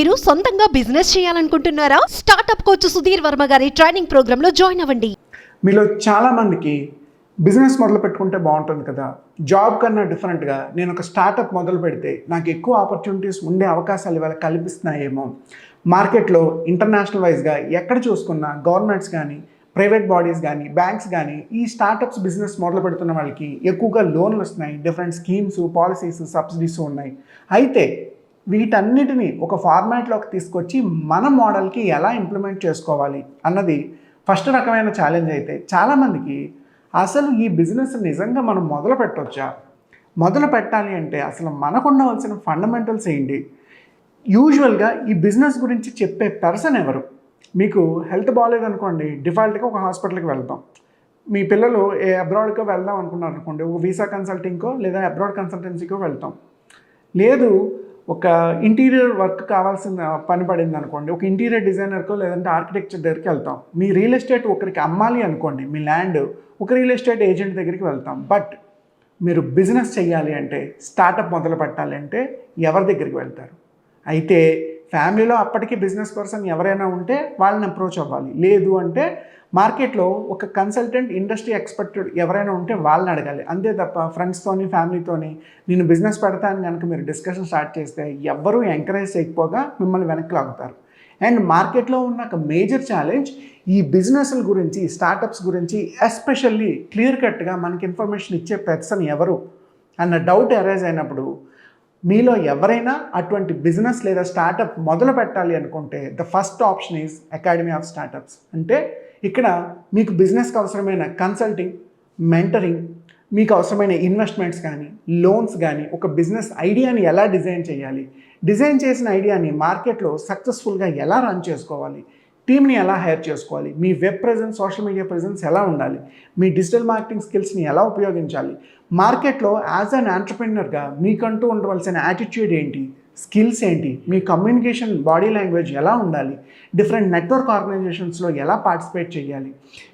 మీరు సొంతంగా బిజినెస్ చేయాలనుకుంటున్నారా? స్టార్టప్ కోచ్ సుధీర్ వర్మ గారి ట్రైనింగ్ ప్రోగ్రామ్ లో జాయిన్ అవ్వండి. మీలో చాలా మందికి బిజినెస్ మొదలు పెట్టుకుంటే బాగుంటుంది కదా, జాబ్ కన్నా డిఫరెంట్గా నేను ఒక స్టార్టప్ మొదలు పెడితే నాకు ఎక్కువ ఆపర్చునిటీస్ ఉండే అవకాశాలు ఇవాళ కల్పిస్తున్నాయేమో. మార్కెట్లో ఇంటర్నేషనల్ వైజ్గా ఎక్కడ చూసుకున్నా గవర్నమెంట్స్ కానీ ప్రైవేట్ బాడీస్ కానీ బ్యాంక్స్ కానీ ఈ స్టార్టప్స్ బిజినెస్ మొదలు పెడుతున్న వాళ్ళకి ఎక్కువగా లోన్లు వస్తున్నాయి, డిఫరెంట్ స్కీమ్స్, పాలసీస్, సబ్సిడీస్ ఉన్నాయి. అయితే వీటన్నిటిని ఒక ఫార్మాట్లోకి తీసుకొచ్చి మన మోడల్కి ఎలా ఇంప్లిమెంట్ చేసుకోవాలి అన్నది ఫస్ట్ రకమైన ఛాలెంజ్. అయితే చాలామందికి అసలు ఈ బిజినెస్ నిజంగా మనం మొదలు పెట్టవచ్చా, మొదలు పెట్టాలి అంటే అసలు మనకు ఉండవలసిన ఫండమెంటల్స్ ఏంటి, యూజువల్గా ఈ బిజినెస్ గురించి చెప్పే పర్సన్ ఎవరు. మీకు హెల్త్ బాగాలేదనుకోండి, డిఫాల్ట్గా ఒక హాస్పిటల్కి వెళ్తాం. మీ పిల్లలు అబ్రాడ్కో వెళ్దాం అనుకున్నారు అనుకోండి, ఒక వీసా కన్సల్టింగ్కో లేదా అబ్రాడ్ కన్సల్టెన్సీకో వెళ్తాం. లేదు ఒక ఇంటీరియర్ వర్క్ కావాల్సిన పని పడింది అనుకోండి, ఒక ఇంటీరియర్ డిజైనర్కో లేదంటే ఆర్కిటెక్చర్ దగ్గరికి వెళ్తాం. మీ రియల్ ఎస్టేట్ ఒకరికి అమ్మాలి అనుకోండి, మీ ల్యాండ్ ఒక రియల్ ఎస్టేట్ ఏజెంట్ దగ్గరికి వెళ్తాం. బట్ మీరు బిజినెస్ చేయాలి అంటే, స్టార్టప్ మొదలు పెట్టాలి అంటే ఎవరి దగ్గరికి వెళ్తారు? అయితే ఫ్యామిలీలో అప్పటికీ బిజినెస్ పర్సన్ ఎవరైనా ఉంటే వాళ్ళని అప్రోచ్ అవ్వాలి. లేదు అంటే మార్కెట్లో ఒక కన్సల్టెంట్, ఇండస్ట్రీ ఎక్స్పర్ట్ ఎవరైనా ఉంటే వాళ్ళని అడగాలి. అంతే తప్ప ఫ్రెండ్స్తోని ఫ్యామిలీతోని నేను బిజినెస్ పెడతాను కనుక మీరు డిస్కషన్ స్టార్ట్ చేస్తే ఎవ్వరూ ఎంకరేజ్ చేయకపోగా మిమ్మల్ని వెనక్కి లాగుతారు. అండ్ మార్కెట్లో ఉన్న ఒక మేజర్ ఛాలెంజ్ ఈ బిజినెస్ల గురించి, స్టార్టప్స్ గురించి ఎస్పెషల్లీ క్లియర్ కట్గా మనకి ఇన్ఫర్మేషన్ ఇచ్చే పర్సన్ ఎవరు అన్న డౌట్ అరైజ్ అయినప్పుడు మీలో ఎవరైనా అటువంటి బిజినెస్ లేదా స్టార్టప్ మొదలు పెట్టాలి అనుకుంటే the first option is academy of startups. అంటే ఇక్కడ మీకు బిజినెస్కి అవసరమైన కన్సల్టింగ్, మెంటరింగ్, మీకు అవసరమైన ఇన్వెస్ట్మెంట్స్ కానీ లోన్స్ కానీ, ఒక బిజినెస్ ఐడియాని ఎలా డిజైన్ చేయాలి, డిజైన్ చేసిన ఐడియాని మార్కెట్లో సక్సెస్ఫుల్గా ఎలా రన్ చేసుకోవాలి, టీమ్ని ఎలా హైర్ చేసుకోవాలి, మీ web presence, social media presence ఎలా ఉండాలి, మీ డిజిటల్ మార్కెటింగ్ స్కిల్స్ని ఎలా ఉపయోగించాలి, మార్కెట్లో యాజ్ అన్ ఎంటర్‌ప్రెన్యూర్‌గా మీకంటూ ఉండవలసిన యాటిట్యూడ్ ఏంటి, స్కిల్స్ ఏంటి, మీ కమ్యూనికేషన్ బాడీ లాంగ్వేజ్ ఎలా ఉండాలి, డిఫరెంట్ నెట్వర్క్ ఆర్గనైజేషన్స్లో ఎలా పార్టిసిపేట్ చేయాలి,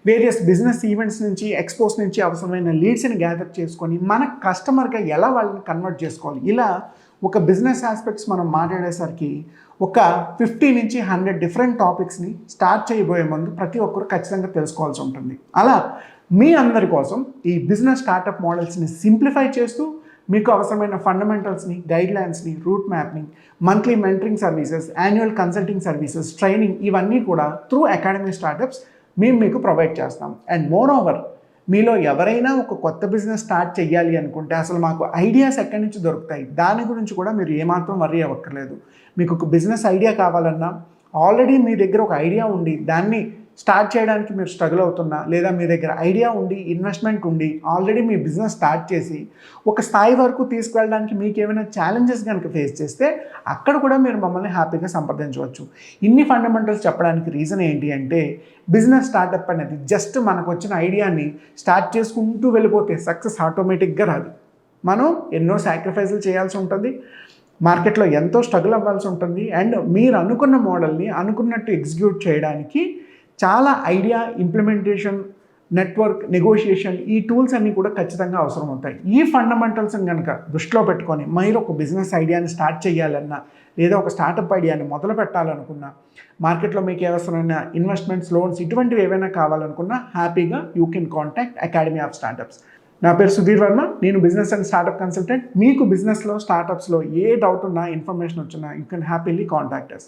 వేరియస్ బిజినెస్ ఈవెంట్స్ నుంచి, ఎక్స్పోస్ నుంచి అవసరమైన లీడ్స్ని గ్యాదర్ చేసుకొని మన కస్టమర్గా ఎలా వాళ్ళని కన్వర్ట్ చేసుకోవాలి. ఇలా ఒక బిజినెస్ ఆస్పెక్ట్స్ మనం మాట్లాడేసరికి ఒక 50 నుంచి 100 డిఫరెంట్ టాపిక్స్ని స్టార్ట్ చేయబోయే ముందు ప్రతి ఒక్కరు ఖచ్చితంగా తెలుసుకోవాల్సి ఉంటుంది. అలా మీ అందరి కోసం ఈ బిజినెస్ స్టార్టప్ మోడల్స్ని సింప్లిఫై చేస్తూ మీకు అవసరమైన ఫండమెంటల్స్ని, గైడ్లైన్స్ని, రూట్ మ్యాప్ని, monthly mentoring services, annual consulting services, training, ఇవన్నీ కూడా త్రూ అకాడమీ స్టార్టప్స్ మేము మీకు ప్రొవైడ్ చేస్తాం. అండ్ మోర్ ఓవర్ మీలో ఎవరైనా ఒక కొత్త బిజినెస్ స్టార్ట్ చేయాలి అనుకుంటే అసలు మాకు ఐడియాస్ ఎక్కడి నుంచి దొరుకుతాయి, దాని గురించి కూడా మీరు ఏమాత్రం వర్రీ అవ్వక్కర్లేదు. మీకు ఒక బిజినెస్ ఐడియా కావాలన్నా, ఆల్రెడీ మీ దగ్గర ఒక ఐడియా ఉండి దాన్ని స్టార్ట్ చేయడానికి మీరు స్ట్రగుల్ అవుతున్నా, లేదా మీ దగ్గర ఐడియా ఉండి ఇన్వెస్ట్మెంట్ ఉండి ఆల్రెడీ మీ బిజినెస్ స్టార్ట్ చేసి ఒక స్థాయి వరకు తీసుకువెళ్ళడానికి మీకు ఏమైనా ఛాలెంజెస్ కనుక ఫేస్ చేస్తే అక్కడ కూడా మీరు మమ్మల్ని హ్యాపీగా సంప్రదించవచ్చు. ఇన్ని ఫండమెంటల్స్ చెప్పడానికి రీజన్ ఏంటి అంటే, బిజినెస్ స్టార్టప్ అనేది జస్ట్ మనకు వచ్చిన ఐడియాని స్టార్ట్ చేసుకుంటూ వెళ్ళిపోతే సక్సెస్ ఆటోమేటిక్గా రాదు. మనం ఎన్నో సాక్రిఫైజులు చేయాల్సి ఉంటుంది, మార్కెట్లో ఎంతో స్ట్రగుల్ అవ్వాల్సి ఉంటుంది. అండ్ మీరు అనుకున్న మోడల్ని అనుకున్నట్టు ఎగ్జిక్యూట్ చేయడానికి చాలా ఐడియా, ఇంప్లిమెంటేషన్, నెట్వర్క్, నెగోషియేషన్, ఈ టూల్స్ అన్నీ కూడా ఖచ్చితంగా అవసరం అవుతాయి. ఈ ఫండమెంటల్స్ని కనుక దృష్టిలో పెట్టుకొని మీరు ఒక బిజినెస్ ఐడియాని స్టార్ట్ చేయాలన్నా, లేదా ఒక స్టార్టప్ ఐడియాని మొదలు పెట్టాలనుకున్నా, మార్కెట్లో మీకు అవసరమైన ఇన్వెస్ట్మెంట్స్, లోన్స్, ఇటువంటివి ఏవైనా కావాలనుకున్నా హ్యాపీగా you can contact academy of startups. నా పేరు సుధీర్ వర్మ, నేను బిజినెస్ అండ్ స్టార్టప్ కన్సల్టెంట్. మీకు బిజినెస్లో, స్టార్టప్స్లో ఏ డౌట్ ఉన్నా, ఇన్ఫర్మేషన్ వచ్చినా you can happily contact us.